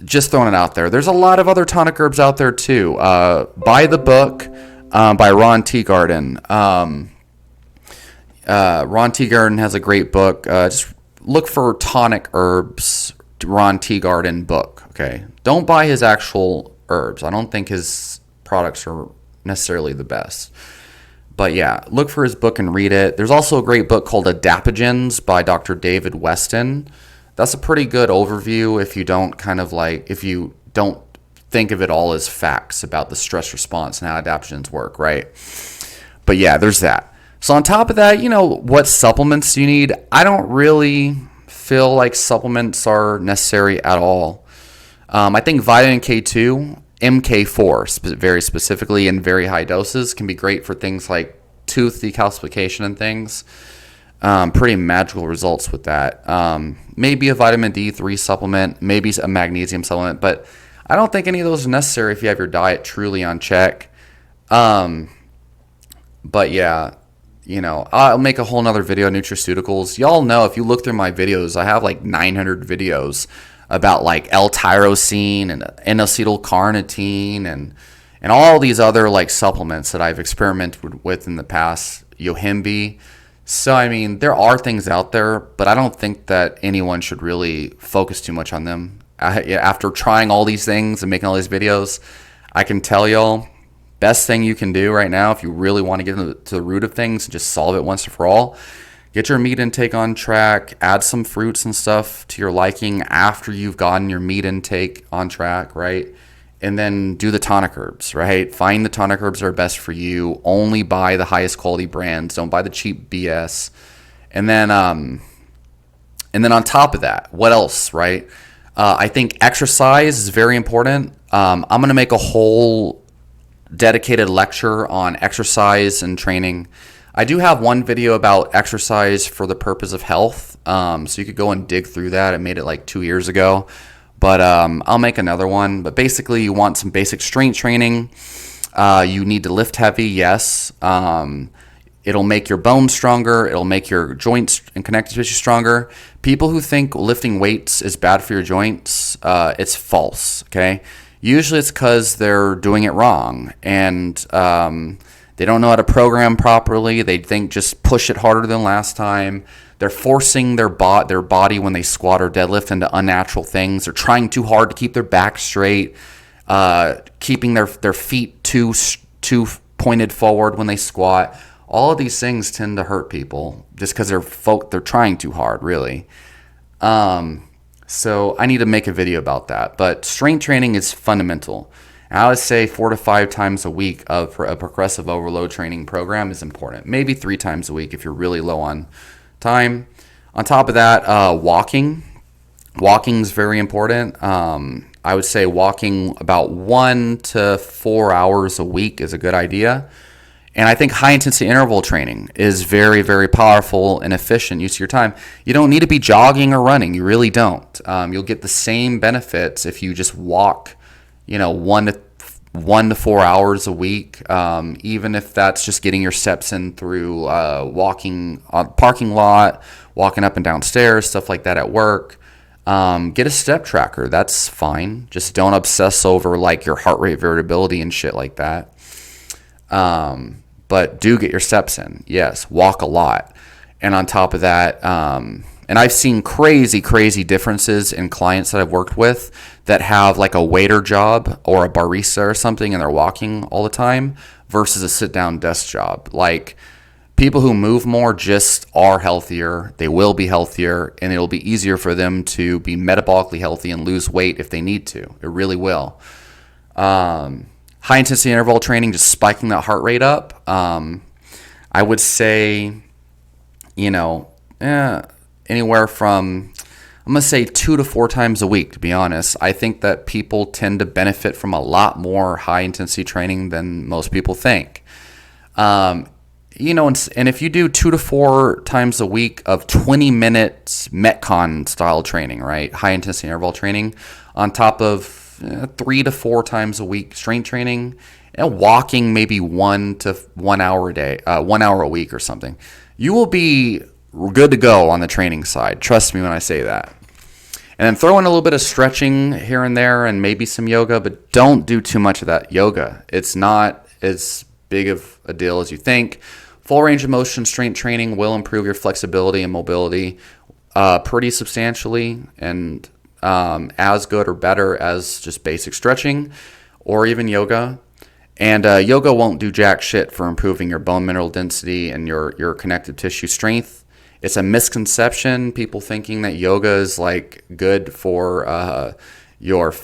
just throwing it out there. There's a lot of other tonic herbs out there too. Buy the book by Ron Teagarden. Ron Teagarden has a great book. Just look for Tonic Herbs, Ron Teagarden book, okay? Don't buy his actual herbs. I don't think his products are necessarily the best. But yeah, look for his book and read it. There's also a great book called Adaptogens by Dr. David Weston. That's a pretty good overview if you don't think of it all as facts about the stress response and how adaptogens work, right? But yeah, there's that. So on top of that, what supplements do you need? I don't really feel like supplements are necessary at all. I think vitamin K2, MK4 very specifically in very high doses can be great for things like tooth decalcification and things. Pretty magical results with that. Maybe a vitamin D3 supplement, maybe a magnesium supplement, but I don't think any of those are necessary if you have your diet truly on check. But yeah, I'll make a whole nother video on nutraceuticals. Y'all know, if you look through my videos, I have like 900 videos about like L-tyrosine and N-acetylcarnitine and all these other like supplements that I've experimented with in the past, Yohimbe. So, I mean, there are things out there, but I don't think that anyone should really focus too much on them. After trying all these things and making all these videos, I can tell y'all, best thing you can do right now if you really want to get to the root of things and just solve it once and for all, get your meat intake on track, add some fruits and stuff to your liking after you've gotten your meat intake on track, right? And then do the tonic herbs, right? Find the tonic herbs that are best for you. Only buy the highest quality brands. Don't buy the cheap BS. And then on top of that, what else, right? I think exercise is very important. I'm going to make a whole dedicated lecture on exercise and training. I do have one video about exercise for the purpose of health. So you could go and dig through that. I made it like 2 years ago. But I'll make another one. But basically, you want some basic strength training. You need to lift heavy, yes. It'll make your bones stronger. It'll make your joints and connective tissue stronger. People who think lifting weights is bad for your joints, it's false, okay? Usually it's because they're doing it wrong. And they don't know how to program properly. They think just push it harder than last time. They're forcing their body when they squat or deadlift into unnatural things. They're trying too hard to keep their back straight, keeping their feet too pointed forward when they squat. All of these things tend to hurt people just because they're trying too hard, really. So I need to make a video about that. But strength training is fundamental. I would say 4 to 5 times a week of a progressive overload training program is important. Maybe 3 times a week if you're really low on time. On top of that, walking is very important. I would say walking about 1 to 4 hours a week is a good idea. And I think high intensity interval training is very, very powerful and efficient use of your time. You don't need to be jogging or running. You really don't. You'll get the same benefits if you just walk 1 to 4 hours a week, even if that's just getting your steps in through walking on the parking lot, walking up and down stairs, stuff like that at work. Get a step tracker. That's fine. Just don't obsess over like your heart rate variability and shit like that. But do get your steps in. Yes, walk a lot. And on top of that, and I've seen crazy differences in clients that I've worked with that have like a waiter job or a barista or something and they're walking all the time versus a sit-down desk job. Like, people who move more just are healthier. They will be healthier, and it'll be easier for them to be metabolically healthy and lose weight if they need to. It really will. High intensity interval training, just spiking that heart rate up. I would say, anywhere from, I'm going to say 2 to 4 times a week, to be honest. I think that people tend to benefit from a lot more high intensity training than most people think. And if you do 2 to 4 times a week of 20 minutes Metcon style training, right? High intensity interval training on top of 3 to 4 times a week strength training and walking maybe 1 to 1 hour a day, 1 hour a week or something, you will be good to go on the training side. Trust me when I say that. And then throw in a little bit of stretching here and there and maybe some yoga, but don't do too much of that yoga. It's not as big of a deal as you think. Full range of motion strength training will improve your flexibility and mobility pretty substantially, and as good or better as just basic stretching or even yoga. And yoga won't do jack shit for improving your bone mineral density and your connective tissue strength. It's a misconception, people thinking that yoga is like good for your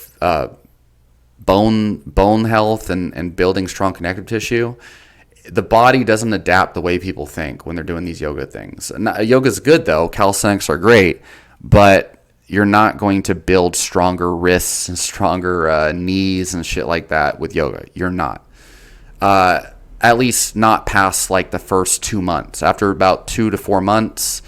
bone health and building strong connective tissue. the body doesn't adapt the way people think when they're doing these yoga things. Yoga's good though. Calisthenics are great, but you're not going to build stronger wrists and stronger knees and shit like that with yoga. You're not. At least not past like the first 2 months. After about 2 to 4 months,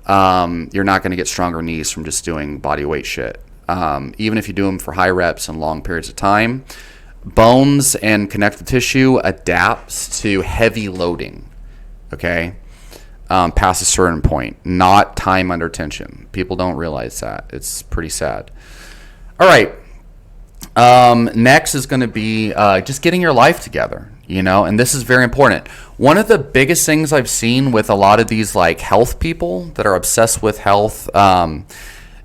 you're not going to get stronger knees from just doing body weight shit. Even if you do them for high reps and long periods of time, bones and connective tissue adapts to heavy loading, okay, past a certain point, not time under tension. People don't realize that. It's pretty sad. All right. Next is going to be just getting your life together, and this is very important. One of the biggest things I've seen with a lot of these like health people that are obsessed with health,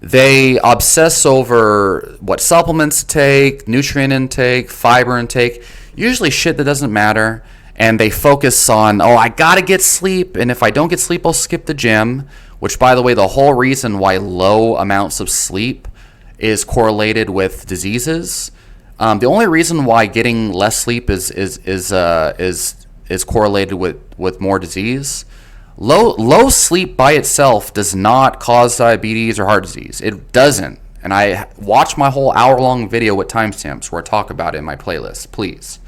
they obsess over what supplements to take, nutrient intake, fiber intake, usually shit that doesn't matter. And they focus on, I got to get sleep. And if I don't get sleep, I'll skip the gym, which, by the way, the whole reason why low amounts of sleep is correlated with diseases. The only reason why getting less sleep is correlated with more disease. Low sleep by itself does not cause diabetes or heart disease. It doesn't. And I watch my whole hour-long video with timestamps where I talk about it in my playlist, please.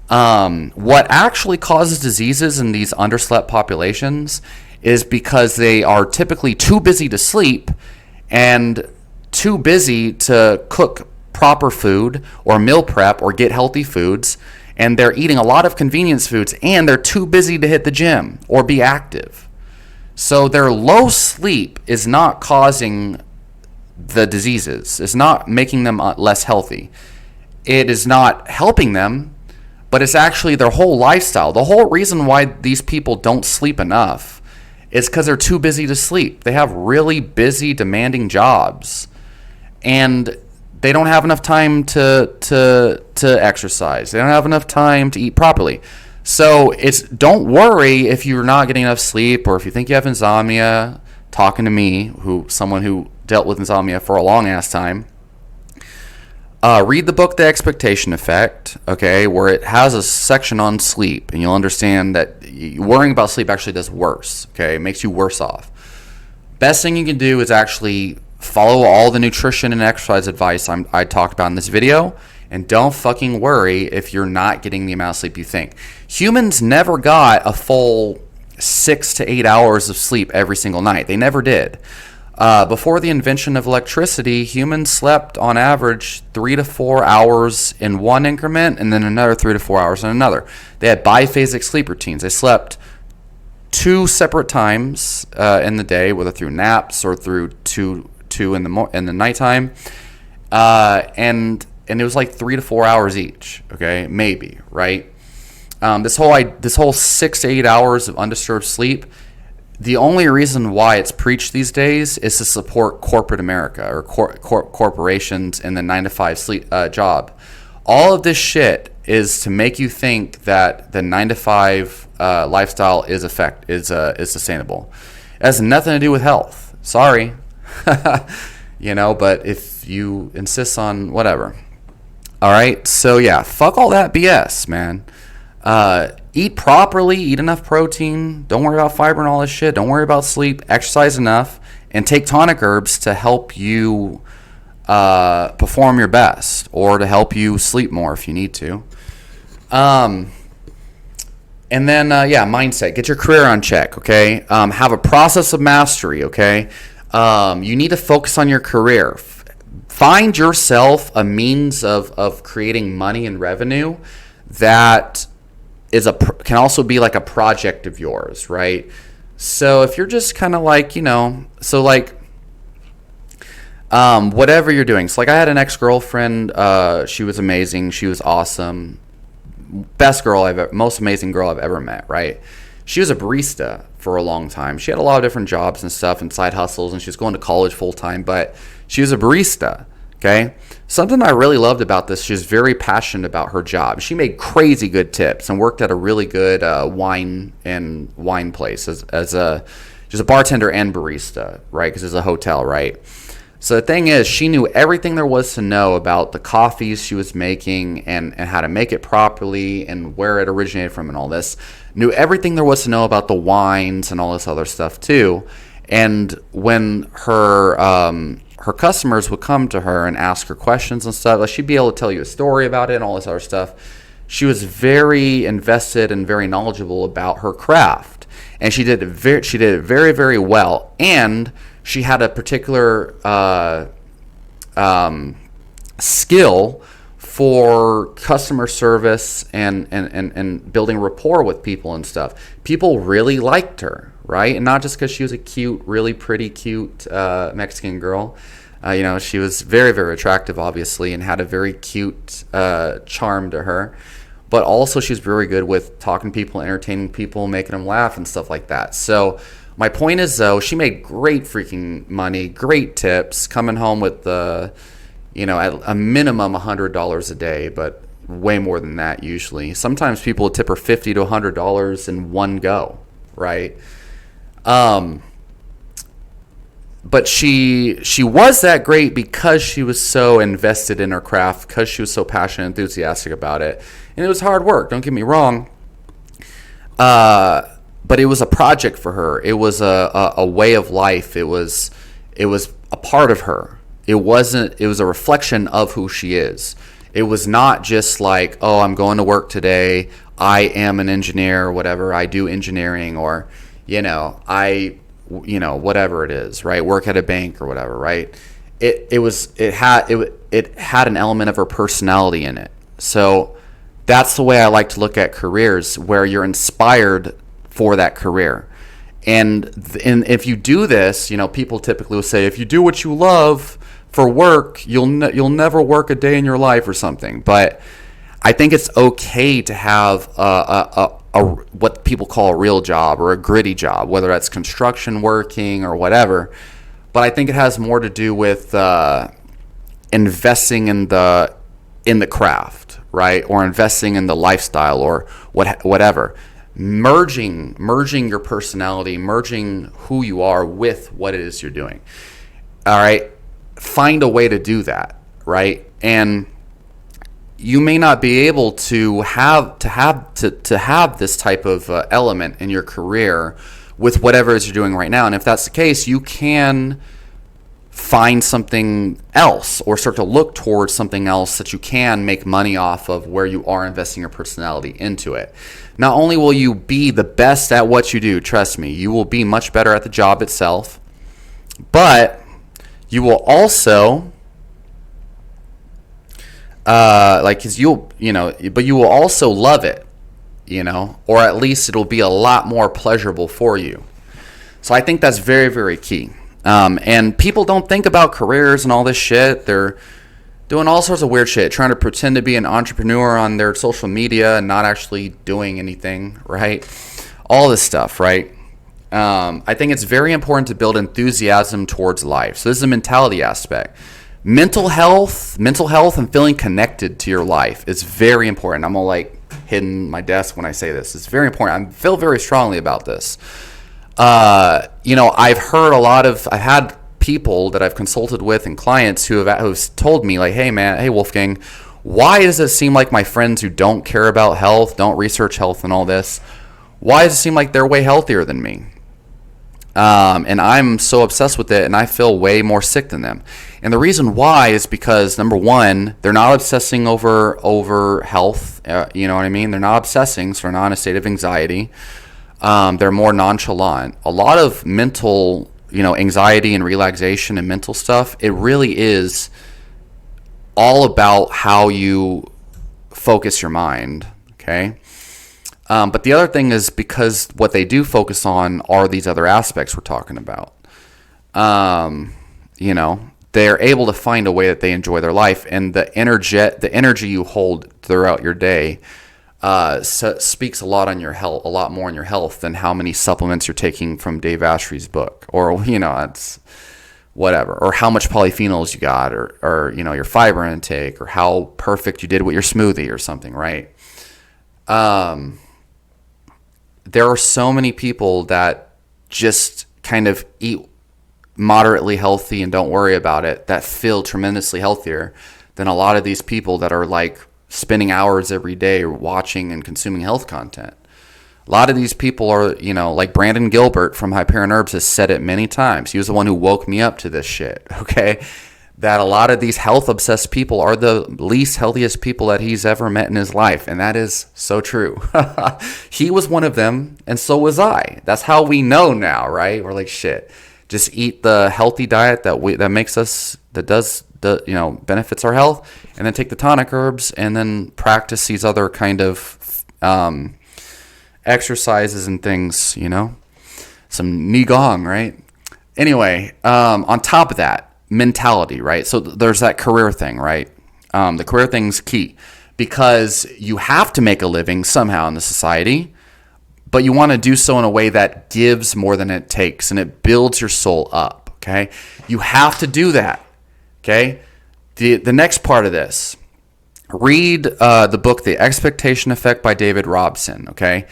What actually causes diseases in these underslept populations is because they are typically too busy to sleep and too busy to cook proper food or meal prep or get healthy foods, and they're eating a lot of convenience foods, and they're too busy to hit the gym or be active. So their low sleep is not causing the diseases. It's not making them less healthy. It is not helping them, but it's actually their whole lifestyle. The whole reason why these people don't sleep enough is because they're too busy to sleep. They have really busy, demanding jobs, and they don't have enough time to exercise. They don't have enough time to eat properly. So don't worry if you're not getting enough sleep, or if you think you have insomnia. Talking to me, someone who dealt with insomnia for a long ass time. Read the book The Expectation Effect, okay, where it has a section on sleep, and you'll understand that worrying about sleep actually does worse, okay? It makes you worse off. Best thing you can do is actually follow all the nutrition and exercise advice I talked about in this video, and don't fucking worry if you're not getting the amount of sleep you think. Humans never got a full 6 to 8 hours of sleep every single night. They never did. Before the invention of electricity, humans slept on average 3 to 4 hours in one increment, and then another 3 to 4 hours in another. They had biphasic sleep routines. They slept 2 separate times in the day, whether through naps or through two in the nighttime, and it was like 3 to 4 hours each. Okay, maybe, right? This whole 6 to 8 hours of undisturbed sleep. The only reason why it's preached these days is to support corporate America or corporations in the 9 to 5 sleep job. All of this shit is to make you think that the 9 to 5 lifestyle is sustainable. It has nothing to do with health. Sorry, but if you insist on whatever. All right, so yeah, fuck all that BS, man. Eat properly, eat enough protein, don't worry about fiber and all this shit, don't worry about sleep, exercise enough, and take tonic herbs to help you perform your best, or to help you sleep more if you need to. And then, mindset. Get your career on check, okay? Have a process of mastery, okay? You need to focus on your career. Find yourself a means of creating money and revenue that can also be like a project of yours, right? So if you're just kind of like, whatever you're doing. So like I had an ex-girlfriend, she was amazing, she was awesome, most amazing girl I've ever met, right? She was a barista for a long time. She had a lot of different jobs and stuff and side hustles, and she was going to college full time, but she was a barista. Okay. Something I really loved about this, she was very passionate about her job. She made crazy good tips and worked at a really good wine place as just a bartender and barista, right? Because it's a hotel, right? So the thing is, she knew everything there was to know about the coffees she was making and how to make it properly and where it originated from and all this. Knew everything there was to know about the wines and all this other stuff too. And when her customers would come to her and ask her questions and stuff, like she'd be able to tell you a story about it and all this other stuff. She was very invested and very knowledgeable about her craft, and she did it very, very well. And she had a particular skill for customer service and building rapport with people and stuff. People really liked her, right? And not just because she was a cute, really pretty, cute Mexican girl. She was very, very attractive, obviously, and had a very cute charm to her. But also she was very good with talking to people, entertaining people, making them laugh and stuff like that. So my point is, though, she made great freaking money, great tips, coming home with at a minimum $100 a day, but way more than that usually. Sometimes people would tip her $50 to $100 in one go, right? But she was that great because she was so invested in her craft, because she was so passionate and enthusiastic about it. And it was hard work, don't get me wrong. But it was a project for her. It was a way of life. It was a part of her. It was a reflection of who she is. It was not just like, oh, I'm going to work today, I am an engineer or whatever, I do engineering, or whatever it is, right? Work at a bank or whatever, right? It had an element of her personality in it. So that's the way I like to look at careers, where you're inspired for that career. And if you do this, people typically will say, if you do what you love for work, you'll never work a day in your life or something. But I think it's okay to have a what people call a real job or a gritty job, whether that's construction working or whatever. But I think it has more to do with investing in the craft, right? Or investing in the lifestyle or whatever. Merging your personality, merging who you are with what it is you're doing. All right? Find a way to do that, right? And you may not be able to have this type of element in your career with whatever it is you're doing right now. And if that's the case, you can find something else or start to look towards something else that you can make money off of, where you are investing your personality into it. Not only will you be the best at what you do, trust me, you will be much better at the job itself, but you will also but you will also love it, or at least it'll be a lot more pleasurable for you. So I think that's very, very key. And people don't think about careers and all this shit. They're doing all sorts of weird shit, trying to pretend to be an entrepreneur on their social media and not actually doing anything, right? All this stuff, right? I think it's very important to build enthusiasm towards life. So this is a mentality aspect. Mental health and feeling connected to your life is very important. I'm all hitting my desk when I say this. It's very important. I feel very strongly about this. I've had people that I've consulted with and clients who've told me hey Wolfgang, why does it seem like my friends who don't care about health, don't research health and all this, why does it seem like they're way healthier than me? And I'm so obsessed with it, and I feel way more sick than them. And the reason why is because, number one, they're not obsessing over health. You know what I mean? They're not obsessing, so they're not in a state of anxiety. They're more nonchalant. A lot of mental, anxiety and relaxation and mental stuff, it really is all about how you focus your mind, okay? But the other thing is, because what they do focus on are these other aspects we're talking about. They're able to find a way that they enjoy their life, and the energy you hold throughout your day speaks a lot on your health, a lot more on your health than how many supplements you're taking from Dave Asprey's book, or it's whatever, or how much polyphenols you got, or your fiber intake, or how perfect you did with your smoothie or something, right? There are so many people that just kind of eat moderately healthy and don't worry about it, that feel tremendously healthier than a lot of these people that are like spending hours every day watching and consuming health content. A lot of these people are, like Brandon Gilbert from Hyperion Herbs has said it many times. He was the one who woke me up to this shit, okay? That a lot of these health-obsessed people are the least healthiest people that he's ever met in his life. And that is so true. He was one of them, and so was I. That's how we know now, right? We're like, shit. Just eat the healthy diet that makes us, that does, benefits our health. And then take the tonic herbs and then practice these other kind of exercises and things, Some Qigong, right? Anyway, on top of that, mentality, right? So there's that career thing, right? The career thing's key because you have to make a living somehow in the society, but you want to do so in a way that gives more than it takes and it builds your soul up, okay? You have to do that, okay? The next part of this, read the book, The Expectation Effect by David Robson, okay?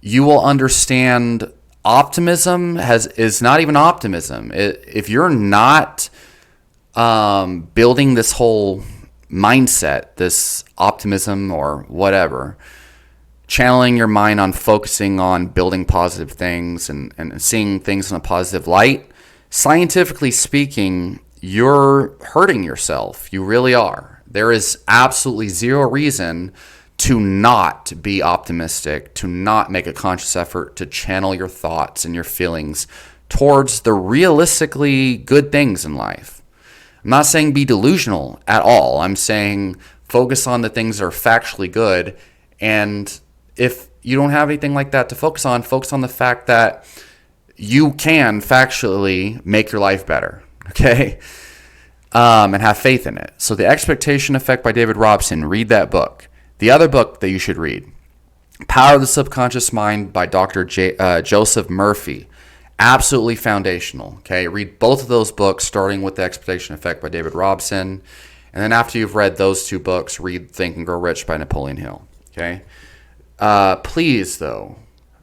You will understand optimism is not even optimism. If you're not building this whole mindset, this optimism or whatever, channeling your mind on focusing on building positive things and seeing things in a positive light, scientifically speaking, you're hurting yourself. You really are. There is absolutely zero reason to not be optimistic, to not make a conscious effort to channel your thoughts and your feelings towards the realistically good things in life. I'm not saying be delusional at all. I'm saying focus on the things that are factually good. And if you don't have anything like that to focus on the fact that you can factually make your life better, okay? And have faith in it. So The Expectation Effect by David Robson, read that book. The other book that you should read, Power of the Subconscious Mind by Dr. Joseph Murphy. Absolutely foundational, okay? Read both of those books, starting with The Expectation Effect by David Robson. And then after you've read those two books, read Think and Grow Rich by Napoleon Hill, okay? Please, though,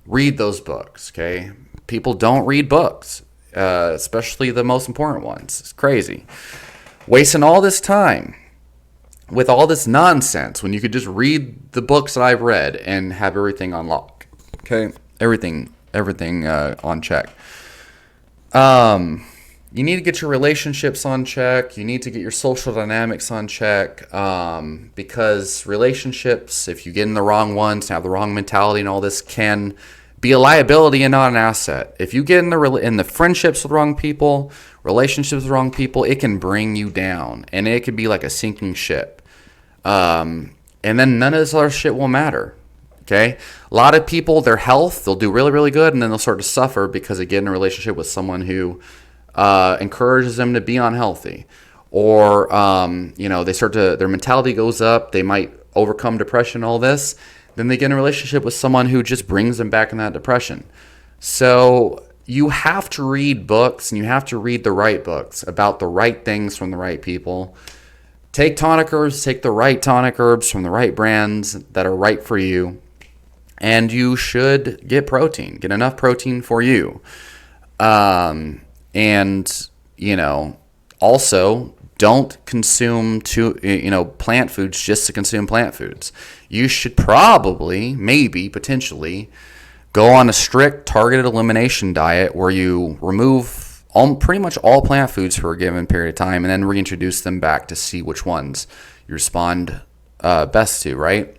read those books, okay? People don't read books, especially the most important ones. It's crazy. Wasting all this time with all this nonsense when you could just read the books that I've read and have everything on lock, okay? Everything on check. You need to get your relationships on check. You need to get your social dynamics on check, because relationships, if you get in the wrong ones, have the wrong mentality and all this, can be a liability and not an asset. If you get in the friendships with the wrong people, relationships with the wrong people, it can bring you down, and it can be like a sinking ship. And then none of this other shit will matter. Okay, a lot of people, their health, they'll do really, really good, and then they'll start to suffer because they get in a relationship with someone who encourages them to be unhealthy, or their mentality goes up. They might overcome depression, all this. Then they get in a relationship with someone who just brings them back in that depression. So you have to read books, and you have to read the right books about the right things from the right people. Take tonic herbs, take the right tonic herbs from the right brands that are right for you. And you should get protein. Get enough protein for you. Also don't consume plant foods just to consume plant foods. You should probably, maybe, potentially, go on a strict targeted elimination diet where you remove pretty much all plant foods for a given period of time and then reintroduce them back to see which ones you respond best to, right?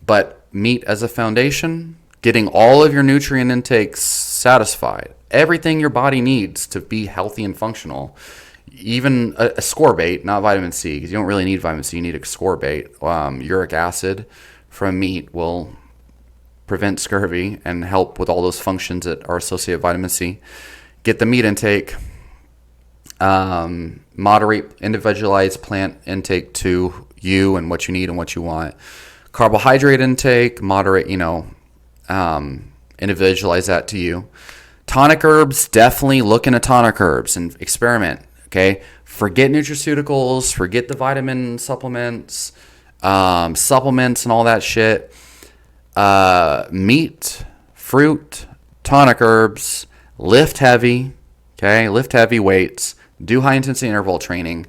But meat as a foundation, getting all of your nutrient intakes satisfied, everything your body needs to be healthy and functional, even a ascorbate, not vitamin C, because you don't really need vitamin C, you need ascorbate. Uric acid from meat will prevent scurvy and help with all those functions that are associated with vitamin C. Get the meat intake, moderate individualized plant intake to you and what you need and what you want. Carbohydrate intake, moderate, individualize that to you. Tonic herbs, definitely look into tonic herbs and experiment, okay? Forget nutraceuticals, forget the vitamin supplements and all that shit. Meat, fruit, tonic herbs, lift heavy, Okay, lift heavy weights, do high intensity interval training,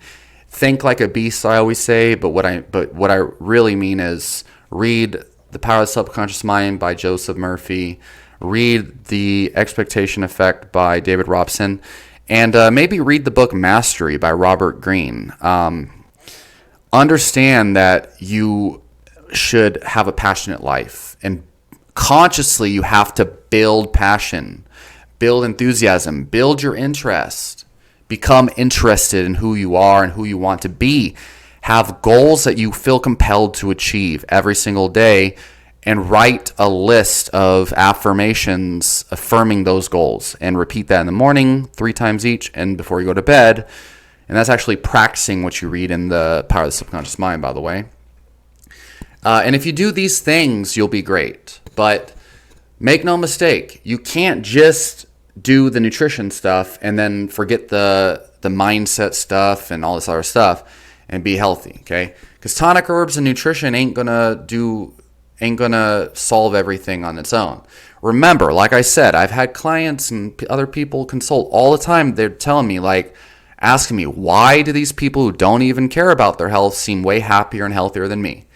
think like a beast, I always say, but what I really mean is read The Power of the Subconscious Mind by Joseph Murphy, read The Expectation Effect by David Robson, and maybe read the book Mastery by Robert Greene. Understand that you should have a passionate life, and consciously you have to build passion, build enthusiasm, build your interest, become interested in who you are and who you want to be. Have goals that you feel compelled to achieve every single day, and write a list of affirmations affirming those goals, and repeat that in the morning 3 times each and before you go to bed. And that's actually practicing what you read in The Power of the Subconscious Mind, by the way. And if you do these things, you'll be great. But make no mistake, you can't just do the nutrition stuff and then forget the mindset stuff and all this other stuff and be healthy, okay? Because tonic herbs and nutrition ain't gonna solve everything on its own. Remember, like I said, I've had clients and other people consult all the time. They're telling me, like, asking me, why do these people who don't even care about their health seem way happier and healthier than me?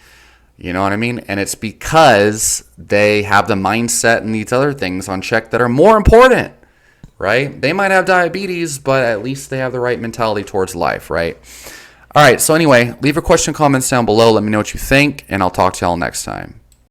You know what I mean? And it's because they have the mindset and these other things on check that are more important, right? They might have diabetes, but at least they have the right mentality towards life, right? All right, so anyway, leave your question, comments down below. Let me know what you think, and I'll talk to y'all next time.